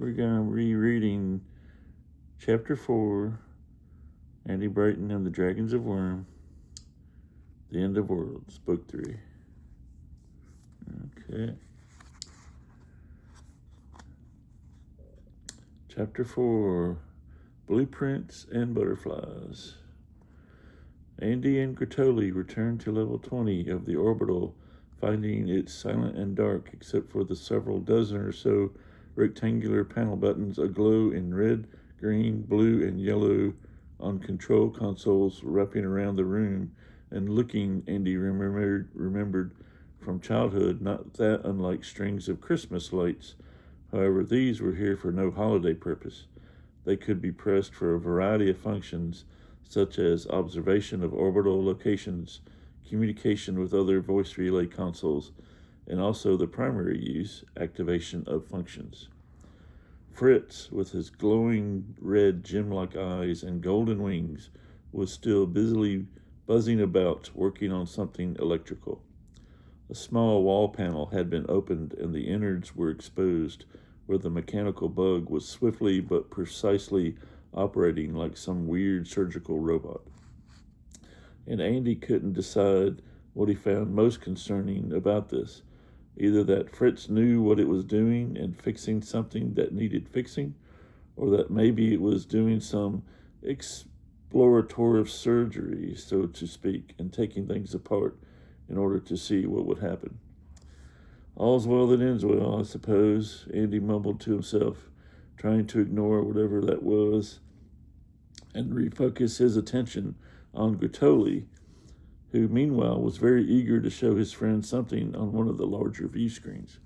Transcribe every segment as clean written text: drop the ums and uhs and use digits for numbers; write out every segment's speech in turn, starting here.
we're going to be reading Chapter 4, Andy Brighton and the Dragons of Wyrme, The End of Worlds, Book 3. Okay. Chapter 4, Blueprints and Butterflies. Andy and Gratoli returned to level 20 of the orbital, finding it silent and dark except for the several dozen or so rectangular panel buttons aglow in red, green, blue, and yellow on control consoles wrapping around the room and looking, Andy remembered from childhood, not that unlike strings of Christmas lights. However, these were here for no holiday purpose. They could be pressed for a variety of functions, such as observation of orbital locations, communication with other voice relay consoles, and also the primary use, activation of functions. Fritz, with his glowing red gem-like eyes and golden wings, was still busily buzzing about, working on something electrical. A small wall panel had been opened and the innards were exposed, where the mechanical bug was swiftly but precisely operating like some weird surgical robot. And Andy couldn't decide what he found most concerning about this. Either that Fritz knew what it was doing and fixing something that needed fixing, or that maybe it was doing some explorative surgery, so to speak, and taking things apart in order to see what would happen. All's well that ends well, I suppose, Andy mumbled to himself, trying to ignore whatever that was and refocus his attention on Gratoli, who meanwhile was very eager to show his friend something on one of the larger view screens.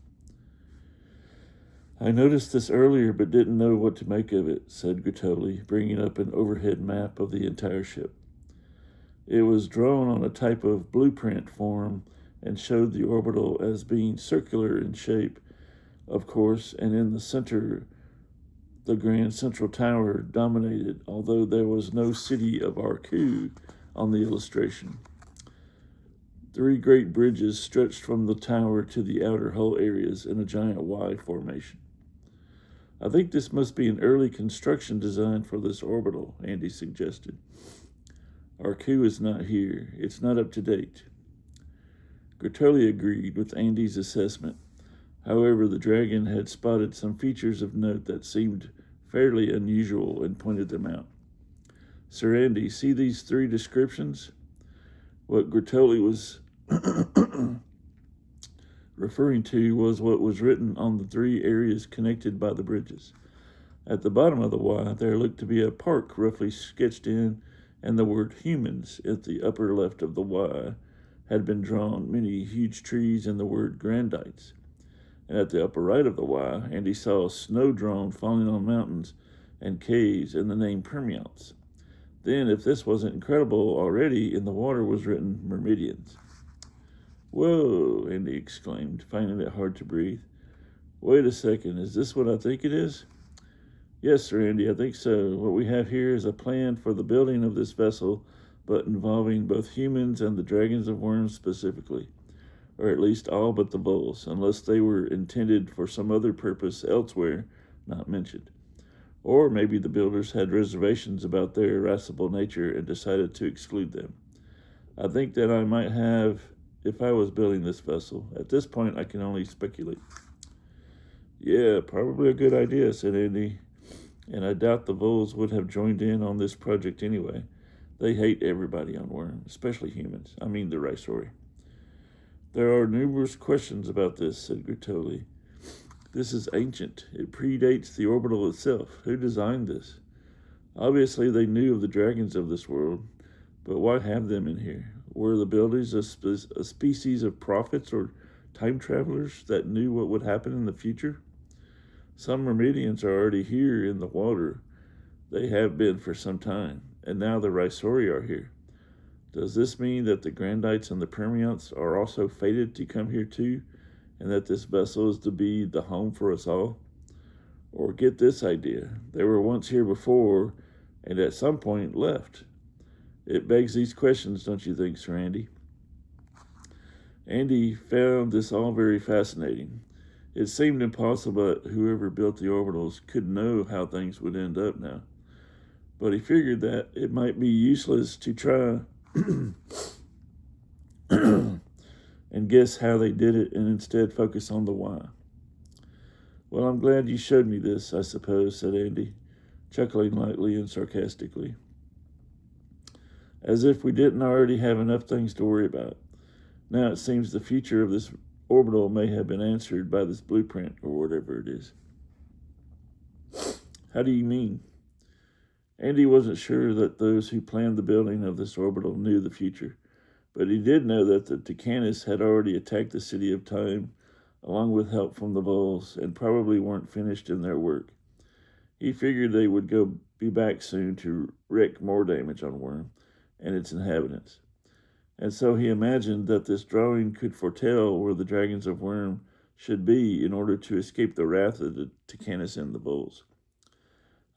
I noticed this earlier but didn't know what to make of it, said Gratoli, bringing up an overhead map of the entire ship. It was drawn on a type of blueprint form and showed the orbital as being circular in shape, of course, and in the center the Grand Central Tower dominated, although there was no city of Arku on the illustration. 3 great bridges stretched from the tower to the outer hull areas in a giant Y formation. I think this must be an early construction design for this orbital, Andy suggested. Arku is not here. It's not up to date. Gratoli agreed with Andy's assessment. However, the dragon had spotted some features of note that seemed fairly unusual and pointed them out. Sir Andy, see these 3 descriptions? What Gratoli was referring to was what was written on the 3 areas connected by the bridges. At the bottom of the Y, there looked to be a park roughly sketched in, and the word humans at the upper left of the Y had been drawn, many huge trees, and the word grandites. And at the upper right of the Y, Andy saw a snow drone falling on mountains and caves and the name Permeance. Then, if this wasn't incredible already, in the water was written Myrmidians. Whoa, Andy exclaimed, finding it hard to breathe. Wait a second, is this what I think it is? Yes, Sir Andy, I think so. What we have here is a plan for the building of this vessel, but involving both humans and the Dragons of Wyrme specifically, or at least all but the Vols, unless they were intended for some other purpose elsewhere, not mentioned. Or maybe the builders had reservations about their irascible nature and decided to exclude them. I think that I might have if I was building this vessel. At this point, I can only speculate. Yeah, probably a good idea, said Andy, and I doubt the Vols would have joined in on this project anyway. They hate everybody on Wyrme, especially humans. I mean the Rysori. There are numerous questions about this, said Gratoli. This is ancient. It predates the orbital itself. Who designed this? Obviously, they knew of the dragons of this world, but why have them in here? Were the builders a species of prophets or time travelers that knew what would happen in the future? Some Myrmidians are already here in the water. They have been for some time, and now the Rysori are here. Does this mean that the Grandites and the Permeants are also fated to come here too, and that this vessel is to be the home for us all? Or get this idea, they were once here before, and at some point left. It begs these questions, don't you think, Sir Andy? Andy found this all very fascinating. It seemed impossible that whoever built the orbitals could know how things would end up now. But he figured that it might be useless to try and guess how they did it and instead focus on the why. Well, I'm glad you showed me this, I suppose, said Andy, chuckling lightly and sarcastically, as if we didn't already have enough things to worry about. Now it seems the future of this orbital may have been answered by this blueprint or whatever it is. How do you mean? Andy wasn't sure that those who planned the building of this orbital knew the future, but he did know that the Tucanus had already attacked the city of Time, along with help from the Vols, and probably weren't finished in their work. He figured they would be back soon to wreak more damage on Wyrme and its inhabitants. And so he imagined that this drawing could foretell where the dragons of Wyrme should be in order to escape the wrath of the Tucanus and the Vols.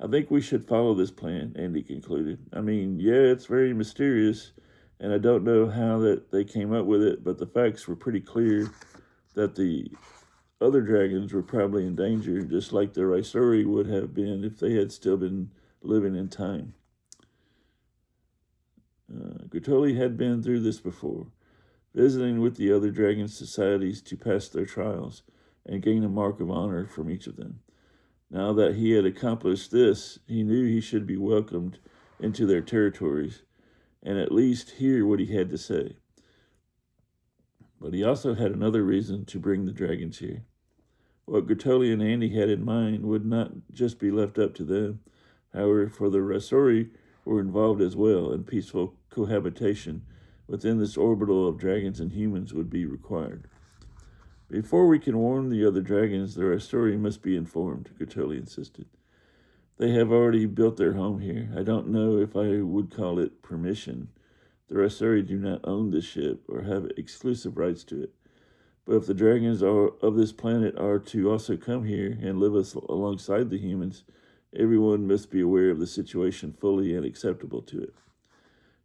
I think we should follow this plan, Andy concluded. I mean, yeah, it's very mysterious, and I don't know how that they came up with it, but the facts were pretty clear that the other dragons were probably in danger, just like the Rysori would have been if they had still been living in Time. Bertoli had been through this before, visiting with the other dragon societies to pass their trials and gain a mark of honor from each of them. Now that he had accomplished this, he knew he should be welcomed into their territories and at least hear what he had to say. But he also had another reason to bring the dragons here. What Bertoli and Andy had in mind would not just be left up to them. However, for the Rysori were involved as well, and peaceful cohabitation within this orbital of dragons and humans would be required. Before we can warn the other dragons, the Rysori must be informed, Bertoli insisted. They have already built their home here. I don't know if I would call it permission. The Rysori do not own this ship or have exclusive rights to it. But if the dragons of this planet are to also come here and live alongside the humans, everyone must be aware of the situation fully and acceptable to it.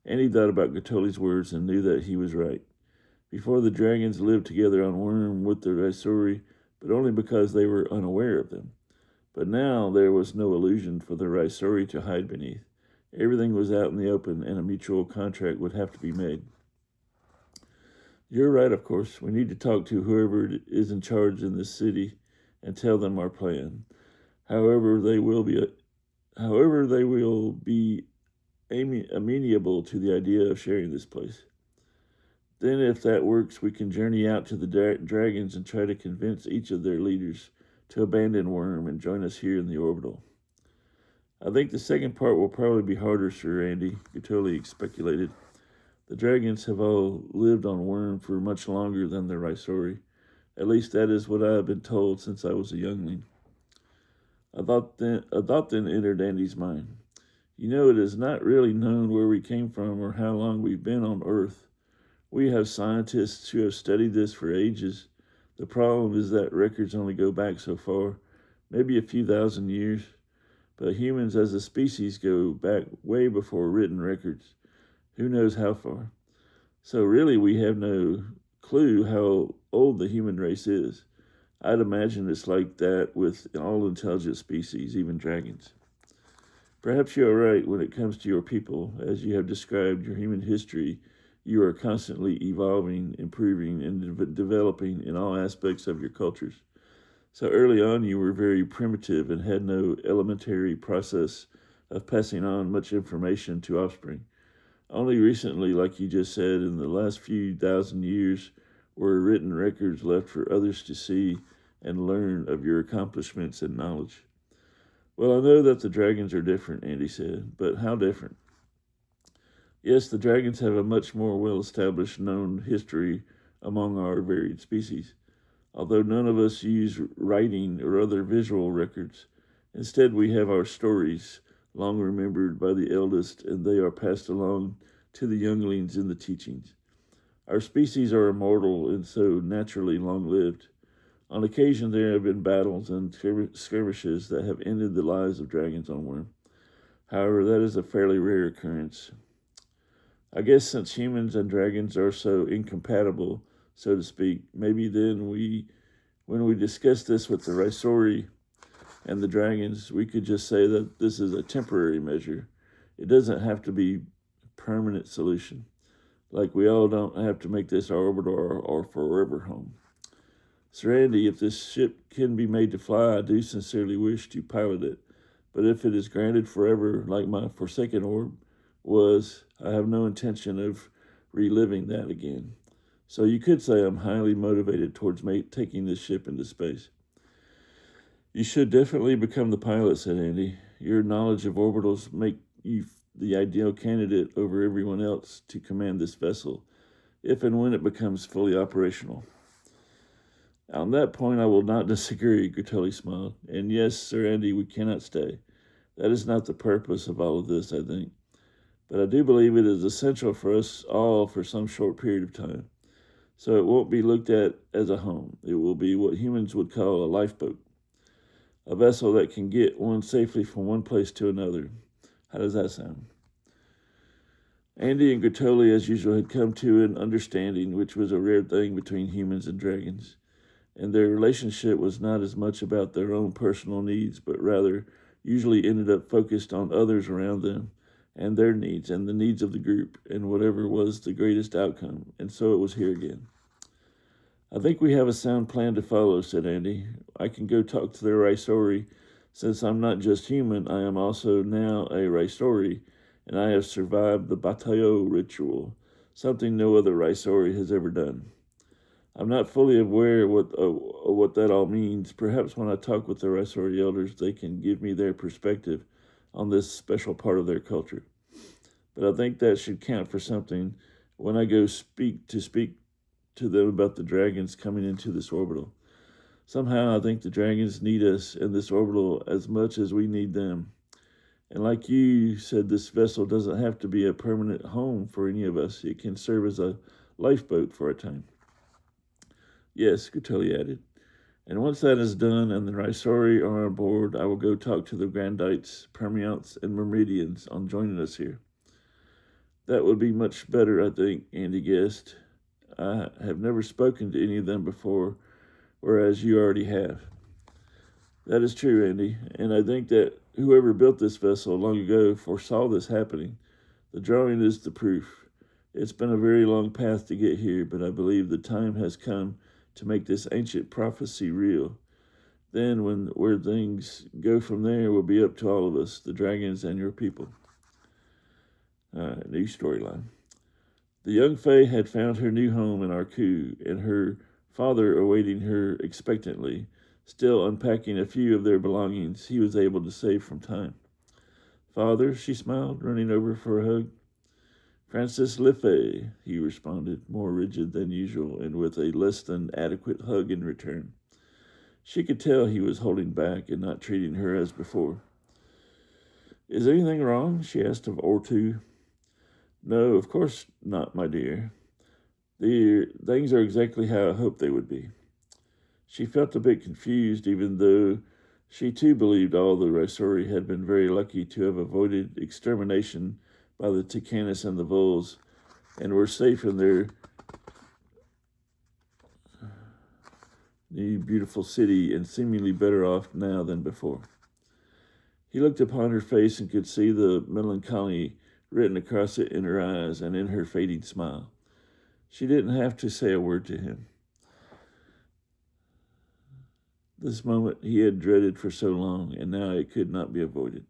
Andy thought about Bertoli's words and knew that he was right. Before, the dragons lived together on Wyrme with the Rysori, but only because they were unaware of them. But now there was no illusion for the Rysori to hide beneath. Everything was out in the open, and a mutual contract would have to be made. You're right, of course. We need to talk to whoever is in charge in this city and tell them our plan. However, they will be amenable to the idea of sharing this place. Then, if that works, we can journey out to the dragons and try to convince each of their leaders to abandon Wyrme and join us here in the orbital. I think the second part will probably be harder, Sir Andy, Bertoli speculated. The dragons have all lived on Wyrme for much longer than the Rysori. At least that is what I have been told since I was a youngling. A thought then entered Andy's mind. You know, it is not really known where we came from or how long we've been on Earth. We have scientists who have studied this for ages. The problem is that records only go back so far, maybe a few thousand years. But humans as a species go back way before written records. Who knows how far? So really we have no clue how old the human race is. I'd imagine it's like that with all intelligent species, even dragons. Perhaps you are right when it comes to your people. As you have described your human history, you are constantly evolving, improving, and developing in all aspects of your cultures. So early on, you were very primitive and had no elementary process of passing on much information to offspring. Only recently, like you just said, in the last few thousand years, were written records left for others to see and learn of your accomplishments and knowledge. Well, I know that the dragons are different, Andy said, but how different? Yes, the dragons have a much more well-established known history among our varied species, although none of us use writing or other visual records. Instead, we have our stories, long remembered by the eldest, and they are passed along to the younglings in the teachings. Our species are immortal and so naturally long-lived. On occasion, there have been battles and skirmishes that have ended the lives of dragons on Wyrme. However, that is a fairly rare occurrence. I guess since humans and dragons are so incompatible, so to speak, maybe then we When we discuss this with the Rysori and the dragons, we could just say that this is a temporary measure. It doesn't have to be a permanent solution. Like we all don't have to make this our orbital or forever home. Sir Andy, if this ship can be made to fly, I do sincerely wish to pilot it. But if it is granted forever, like my Forsaken orb was, I have no intention of reliving that again. So you could say I'm highly motivated towards taking this ship into space. You should definitely become the pilot, said Andy. Your knowledge of orbitals make you the ideal candidate over everyone else to command this vessel, if and when it becomes fully operational. On that point, I will not disagree, Gertelli smiled. And yes, Sir Andy, we cannot stay. That is not the purpose of all of this, I think. But I do believe it is essential for us all for some short period of time. So it won't be looked at as a home. It will be what humans would call a lifeboat, a vessel that can get one safely from one place to another. How does that sound? Andy and Gertoli, as usual, had come to an understanding, which was a rare thing between humans and dragons. And their relationship was not as much about their own personal needs, but rather usually ended up focused on others around them and their needs and the needs of the group and whatever was the greatest outcome. And so it was here again. I think we have a sound plan to follow, said Andy. I can go talk to the Rysori. Since I'm not just human, I am also now a Rysori, and I have survived the Batayo ritual, something no other Rysori has ever done. I'm not fully aware of what that all means. Perhaps when I talk with the Rysori elders, they can give me their perspective on this special part of their culture. But I think that should count for something when I go speak to them about the dragons coming into this orbital. Somehow I think the dragons need us in this orbital as much as we need them. And like you said, this vessel doesn't have to be a permanent home for any of us. It can serve as a lifeboat for a time. Yes, Gertelli added. And once that is done and the Rysori are on board, I will go talk to the Grandites, Permeonts, and Myrmidians on joining us here. That would be much better, I think, Andy guessed. I have never spoken to any of them before, whereas you already have. That is true, Andy, and I think that whoever built this vessel long ago foresaw this happening. The drawing is the proof. It's been a very long path to get here, but I believe the time has come to make this ancient prophecy real. Then, where things go from there will be up to all of us, the dragons and your people. New storyline. The young Fae had found her new home in Arku, and her father awaiting her expectantly, still unpacking a few of their belongings he was able to save from time. Father, she smiled, running over for a hug. Francis Lefay, he responded, more rigid than usual and with a less than adequate hug in return. She could tell he was holding back and not treating her as before. Is anything wrong? She asked of Ortu. No, of course not, my dear. Things are exactly how I hoped they would be. She felt a bit confused, even though she too believed all the Rysori had been very lucky to have avoided extermination by the Ticanus and the Voles, and were safe in their new beautiful city and seemingly better off now than before. He looked upon her face and could see the melancholy written across it in her eyes and in her fading smile. She didn't have to say a word to him. This moment he had dreaded for so long, and now it could not be avoided.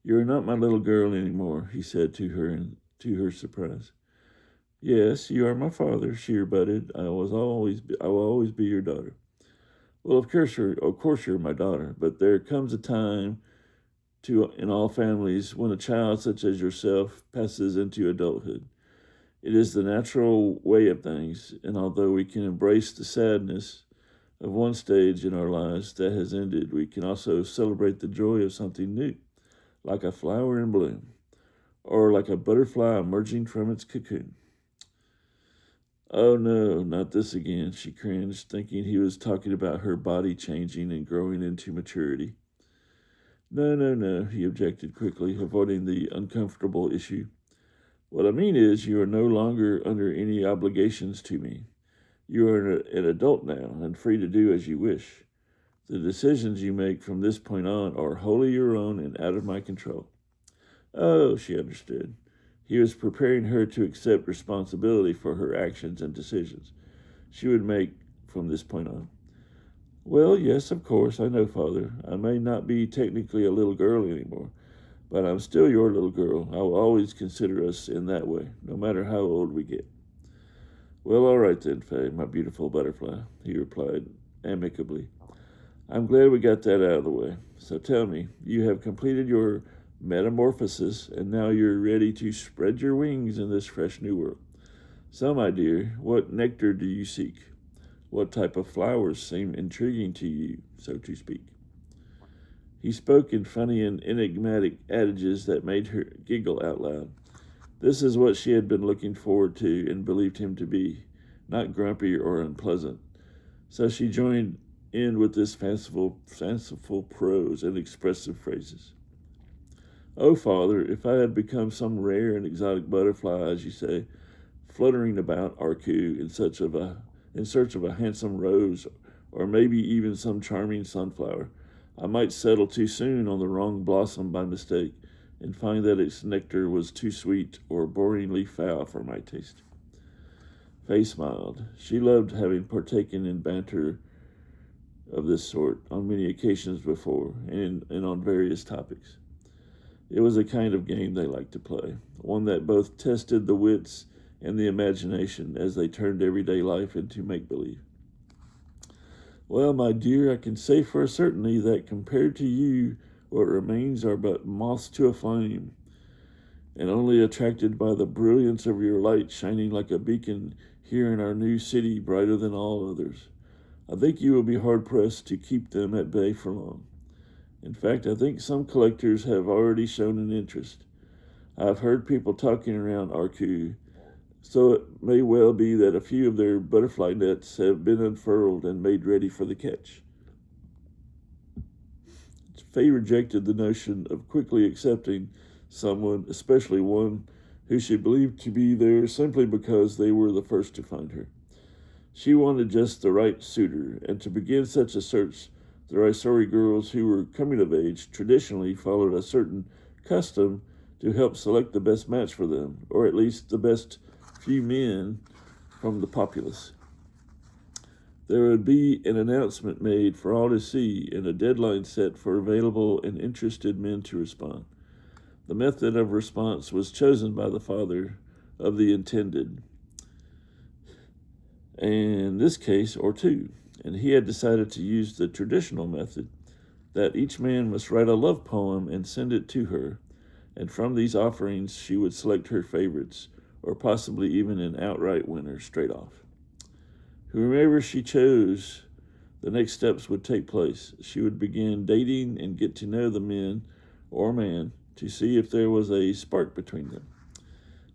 You are not my little girl anymore, he said to her, and to her surprise. Yes, you are my father, she rebutted. I will always be your daughter. Well, of course you're my daughter, but there comes a time in all families when a child such as yourself passes into adulthood. It is the natural way of things, and although we can embrace the sadness of one stage in our lives that has ended, we can also celebrate the joy of something new, like a flower in bloom, or like a butterfly emerging from its cocoon. Oh no, not this again, she cringed, thinking he was talking about her body changing and growing into maturity. No, he objected quickly, avoiding the uncomfortable issue. What I mean is, you are no longer under any obligations to me. You are an adult now and free to do as you wish. The decisions you make from this point on are wholly your own and out of my control." Oh, she understood. He was preparing her to accept responsibility for her actions and decisions she would make from this point on. "Well, yes, of course, I know, Father. I may not be technically a little girl anymore, but I'm still your little girl. I will always consider us in that way, no matter how old we get." "Well, all right then, Faye, my beautiful butterfly," he replied amicably. "I'm glad we got that out of the way. So tell me, you have completed your metamorphosis, and now you're ready to spread your wings in this fresh new world. So, my dear, what nectar do you seek? What type of flowers seem intriguing to you, so to speak?" He spoke in funny and enigmatic adages that made her giggle out loud. This is what she had been looking forward to and believed him to be, not grumpy or unpleasant. So she joined in with this fanciful prose and expressive phrases. "Oh, Father, if I had become some rare and exotic butterfly, as you say, fluttering about Arku in search of a handsome rose, or maybe even some charming sunflower, I might settle too soon on the wrong blossom by mistake, and find that its nectar was too sweet or boringly foul for my taste." Faye smiled. She loved having partaken in banter of this sort on many occasions before, and on various topics. It was a kind of game they liked to play, one that both tested the wits and the imagination as they turned everyday life into make-believe. "Well, my dear, I can say for a certainty that compared to you, what remains are but moths to a flame, and only attracted by the brilliance of your light shining like a beacon here in our new city, brighter than all others. I think you will be hard-pressed to keep them at bay for long. In fact, I think some collectors have already shown an interest. I've heard people talking around Arku, so it may well be that a few of their butterfly nets have been unfurled and made ready for the catch." Faye rejected the notion of quickly accepting someone, especially one who she believed to be there simply because they were the first to find her. She wanted just the right suitor, and to begin such a search, the Rysori girls who were coming of age traditionally followed a certain custom to help select the best match for them, or at least the best few men from the populace. There would be an announcement made for all to see and a deadline set for available and interested men to respond. The method of response was chosen by the father of the intended, in this case, or two, and he had decided to use the traditional method that each man must write a love poem and send it to her, and from these offerings she would select her favorites, or possibly even an outright winner straight off. Whomever she chose, the next steps would take place. She would begin dating and get to know the men or man to see if there was a spark between them.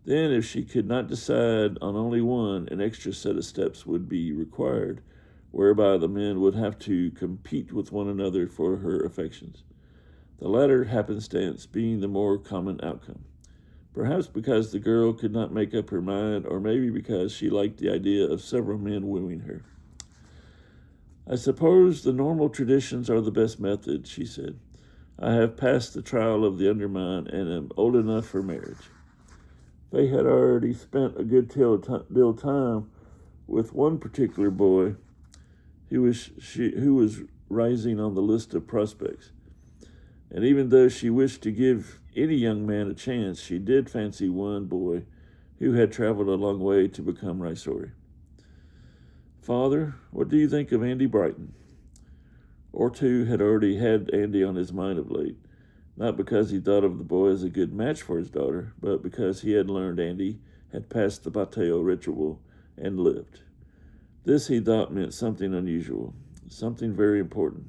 Then, if she could not decide on only one, an extra set of steps would be required, whereby the men would have to compete with one another for her affections, the latter happenstance being the more common outcome. Perhaps because the girl could not make up her mind, or maybe because she liked the idea of several men wooing her. "I suppose the normal traditions are the best method," she said. "I have passed the trial of the undermine and am old enough for marriage." They had already spent a good deal of time with one particular boy who was rising on the list of prospects. And even though she wished to give any young man a chance, she did fancy one boy who had traveled a long way to become Rysori. "Father, what do you think of Andy Brighton?" Ortu had already had Andy on his mind of late, not because he thought of the boy as a good match for his daughter, but because he had learned Andy had passed the Bateo ritual and lived. This, he thought, meant something unusual, something very important.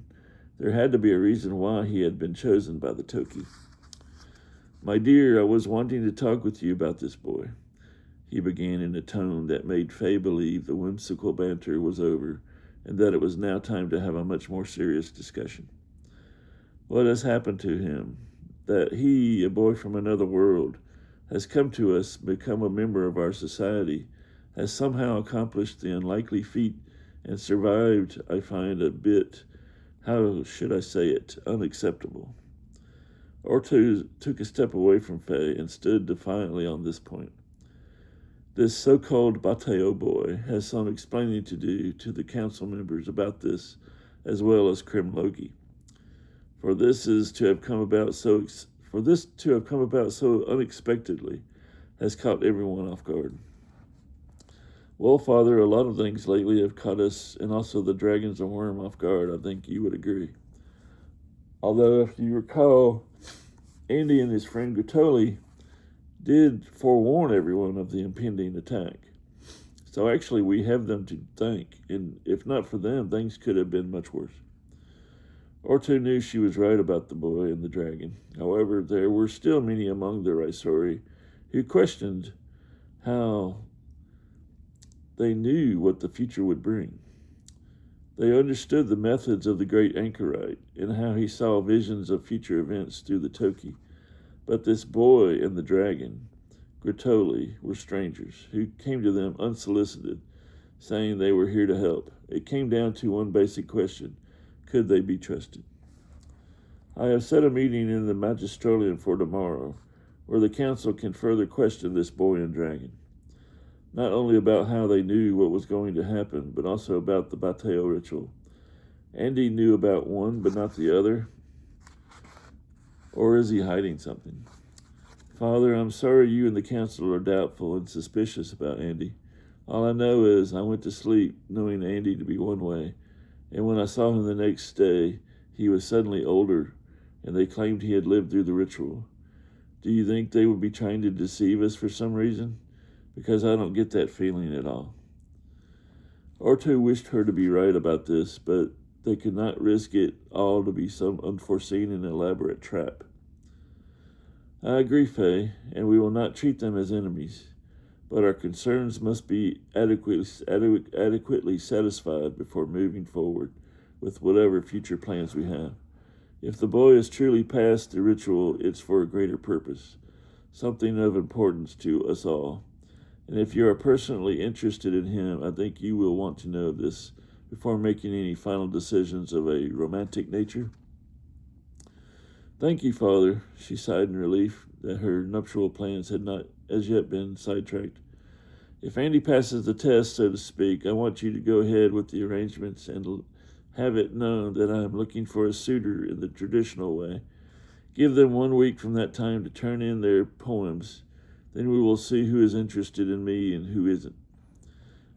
There had to be a reason why he had been chosen by the Toki. "My dear, I was wanting to talk with you about this boy," he began in a tone that made Faye believe the whimsical banter was over and that it was now time to have a much more serious discussion. "What has happened to him? That he, a boy from another world, has come to us, become a member of our society, has somehow accomplished the unlikely feat and survived, I find a bit, how should I say it, unacceptable. Ortu took a step away from Faye and stood defiantly on this point. This so-called Bateo boy has some explaining to do to the council members about this, as well as Krim Logi. For this to have come about so unexpectedly has caught everyone off guard. Well, Father, a lot of things lately have caught us, and also the dragons of Wyrme, off guard. I think you would agree. Although, if you recall, Andy and his friend Gutoli did forewarn everyone of the impending attack. So actually, we have them to thank, and if not for them, things could have been much worse. Ortu knew she was right about the boy and the dragon. However, there were still many among the Rysori who questioned how they knew what the future would bring. They understood the methods of the great anchorite and how he saw visions of future events through the Toki. But this boy and the dragon, Gritoli, were strangers who came to them unsolicited, saying they were here to help. It came down to one basic question: could they be trusted? I have set a meeting in the Magistralian for tomorrow, where the council can further question this boy and dragon. Not only about how they knew what was going to happen, but also about the Bateo ritual. Andy knew about one, but not the other. Or is he hiding something? Father, I'm sorry you and the council are doubtful and suspicious about Andy. All I know is I went to sleep knowing Andy to be one way, and when I saw him the next day, he was suddenly older, and they claimed he had lived through the ritual. Do you think they would be trying to deceive us for some reason? Because I don't get that feeling at all. Ortu wished her to be right about this, but they could not risk it all to be some unforeseen and elaborate trap. I agree, Faye, and we will not treat them as enemies, but our concerns must be adequately satisfied before moving forward with whatever future plans we have. If the boy is truly past the ritual, it's for a greater purpose, something of importance to us all. And if you are personally interested in him, I think you will want to know this before making any final decisions of a romantic nature. Thank you, Father, she sighed in relief that her nuptial plans had not as yet been sidetracked. If Andy passes the test, so to speak, I want you to go ahead with the arrangements and have it known that I am looking for a suitor in the traditional way. Give them 1 week from that time to turn in their poems. Then we will see who is interested in me and who isn't.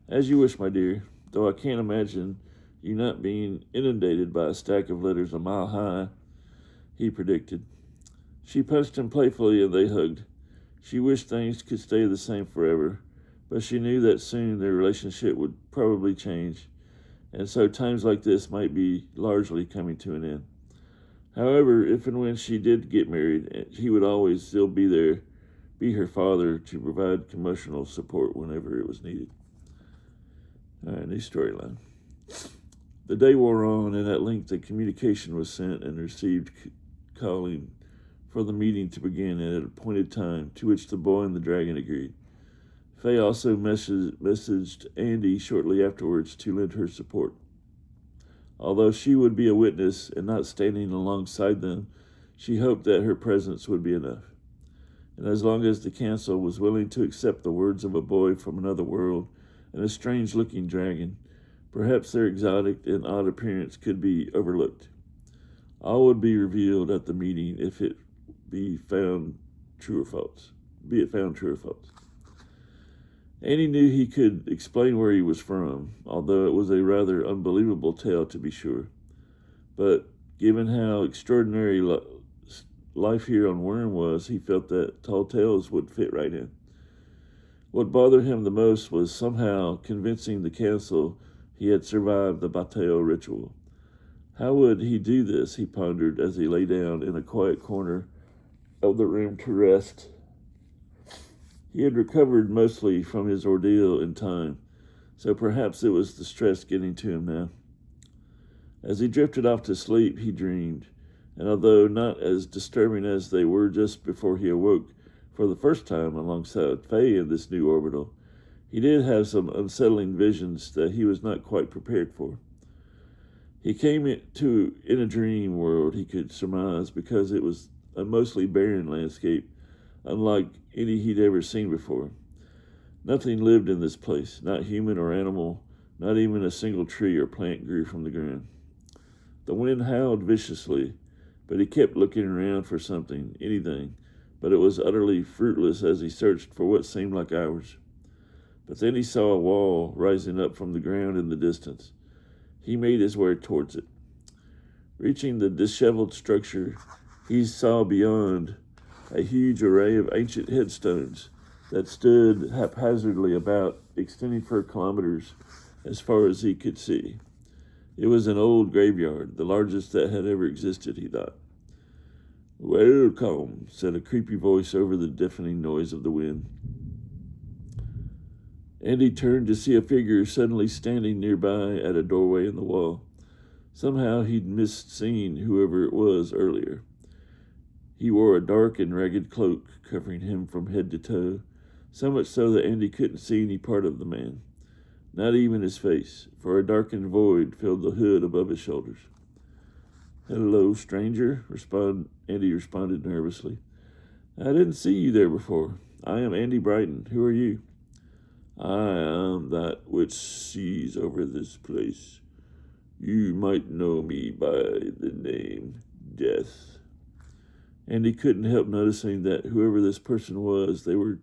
As you wish, my dear, though I can't imagine you not being inundated by a stack of letters a mile high, he predicted. She punched him playfully and they hugged. She wished things could stay the same forever, but she knew that soon their relationship would probably change, and so times like this might be largely coming to an end. However, if and when she did get married, he would always still be her father to provide emotional support whenever it was needed. All right, new storyline. The day wore on, and at length a communication was sent and received calling for the meeting to begin at an appointed time, to which the boy and the dragon agreed. Faye also messaged Andy shortly afterwards to lend her support. Although she would be a witness and not standing alongside them, she hoped that her presence would be enough. And as long as the council was willing to accept the words of a boy from another world and a strange-looking dragon, perhaps their exotic and odd appearance could be overlooked. All would be revealed at the meeting if it be found true or false. Andy knew he could explain where he was from, although it was a rather unbelievable tale to be sure. But given how extraordinary life here on Wyrme was, he felt that tall tales would fit right in. What bothered him the most was somehow convincing the council he had survived the Bateo ritual. How would he do this, he pondered as he lay down in a quiet corner of the room to rest. He had recovered mostly from his ordeal in time, so perhaps it was the stress getting to him now. As he drifted off to sleep, he dreamed, and although not as disturbing as they were just before he awoke for the first time alongside Faye in this new orbital, He did have some unsettling visions that he was not quite prepared for. He came in a dream world, he could surmise, because it was a mostly barren landscape, unlike any he'd ever seen before. Nothing lived in this place, not human or animal, not even a single tree or plant grew from the ground. The wind howled viciously, but he kept looking around for something, anything, but it was utterly fruitless as he searched for what seemed like hours. But then he saw a wall rising up from the ground in the distance. He made his way towards it. Reaching the disheveled structure, he saw beyond a huge array of ancient headstones that stood haphazardly about, extending for kilometers as far as he could see. It was an old graveyard, the largest that had ever existed, he thought. "Welcome," said a creepy voice over the deafening noise of the wind. Andy turned to see a figure suddenly standing nearby at a doorway in the wall. Somehow he'd missed seeing whoever it was earlier. He wore a dark and ragged cloak covering him from head to toe, so much so that Andy couldn't see any part of the man, not even his face, for a darkened void filled the hood above his shoulders. "Hello, stranger," Andy responded nervously. "I didn't see you there before. I am Andy Brighton. Who are you?" "I am that which sees over this place. You might know me by the name Death." And he couldn't help noticing that whoever this person was, they were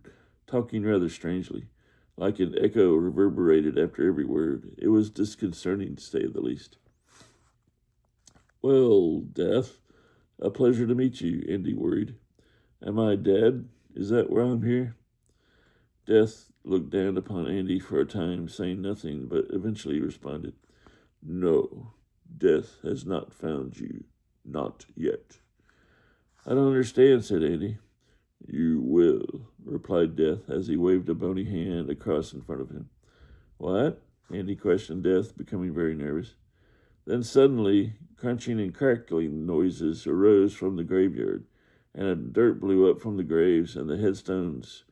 talking rather strangely, like an echo reverberated after every word. It was disconcerting, to say the least. "Well, Death, a pleasure to meet you," Andy worried. "Am I dead? Is that why I'm here?" Death looked down upon Andy for a time, saying nothing, but eventually responded, "No, Death has not found you. Not yet." "I don't understand," said Andy. "You will," replied Death as he waved a bony hand across in front of him. "What?" Andy questioned Death, becoming very nervous. Then suddenly, crunching and crackling noises arose from the graveyard, and dirt blew up from the graves and the headstones.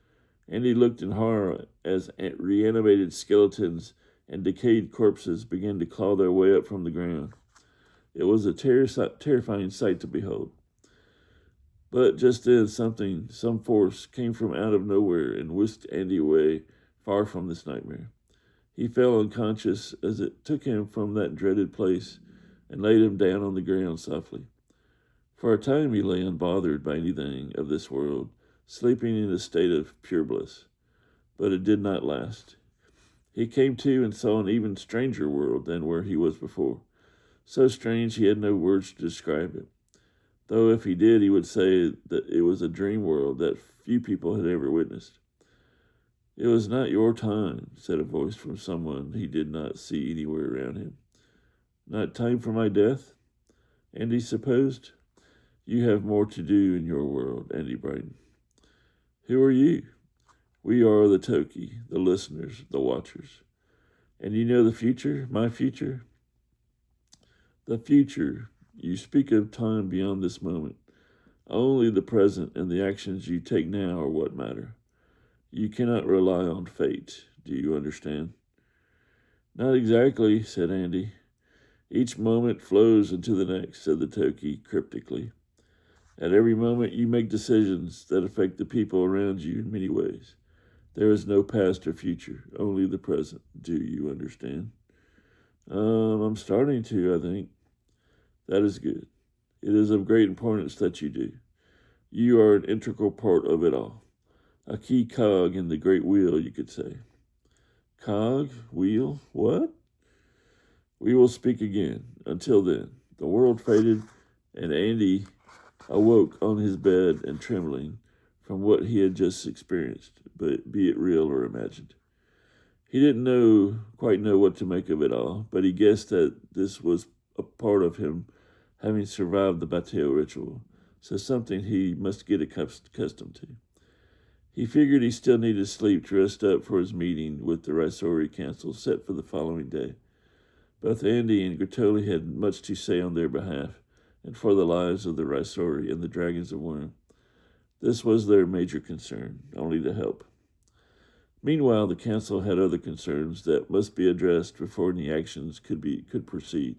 Andy looked in horror as reanimated skeletons and decayed corpses began to claw their way up from the ground. It was a terrifying sight to behold. But just then some force came from out of nowhere and whisked Andy away far from this nightmare. He fell unconscious as it took him from that dreaded place and laid him down on the ground softly. For a time he lay unbothered by anything of this world, sleeping in a state of pure bliss. But it did not last. He came to and saw an even stranger world than where he was before. So strange he had no words to describe it. Though if he did, he would say that it was a dream world that few people had ever witnessed. "It was not your time," said a voice from someone he did not see anywhere around him. "Not time for my death?" Andy supposed. "You have more to do in your world, Andy Brighton." "Who are you?" "We are the Toki, the listeners, the watchers." "And you know the future, my future?" "The future. You speak of time beyond this moment. Only the present and the actions you take now are what matter. You cannot rely on fate. Do you understand?" "Not exactly," said Andy. "Each moment flows into the next," said the Toki cryptically. "At every moment you make decisions that affect the people around you in many ways. There is no past or future, only the present. Do you understand?" I'm starting to, I think." "That is good. It is of great importance that you do. You are an integral part of it all. A key cog in the great wheel, you could say." "Cog? Wheel? What?" "We will speak again. Until then." The world faded, and Andy awoke on his bed and trembling from what he had just experienced, but be it real or imagined. He didn't quite know what to make of it all, but he guessed that this was a part of him having survived the Bateo ritual, so something he must get accustomed to. He figured he still needed sleep to rest up for his meeting with the Rysori Council set for the following day. Both Andy and Bertoli had much to say on their behalf, and for the lives of the Rysori and the Dragons of Wyrme. This was their major concern, only to help. Meanwhile, the council had other concerns that must be addressed before any actions could proceed.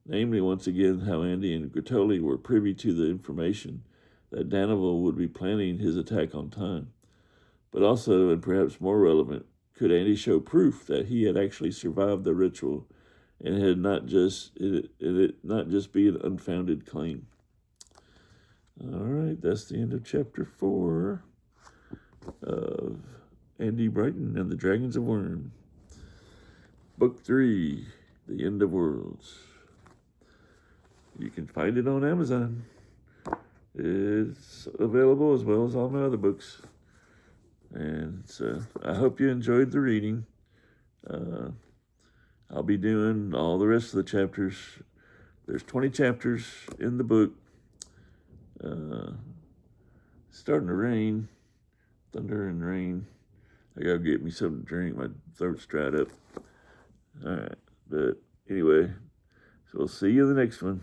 Namely, once again, how Andy and Gratoli were privy to the information that Danival would be planning his attack on time. But also, and perhaps more relevant, could Andy show proof that he had actually survived the ritual and it not just be an unfounded claim? All right, that's the end of chapter 4 of Andy Brighton and the Dragons of Wyrme. Book 3, The End of Worlds. You can find it on Amazon. It's available as well as all my other books. And so I hope you enjoyed the reading. I'll be doing all the rest of the chapters. There's 20 chapters in the book. Starting to rain. Thunder and rain. I gotta get me something to drink. My throat's dried up. All right. But anyway, so we'll see you in the next one.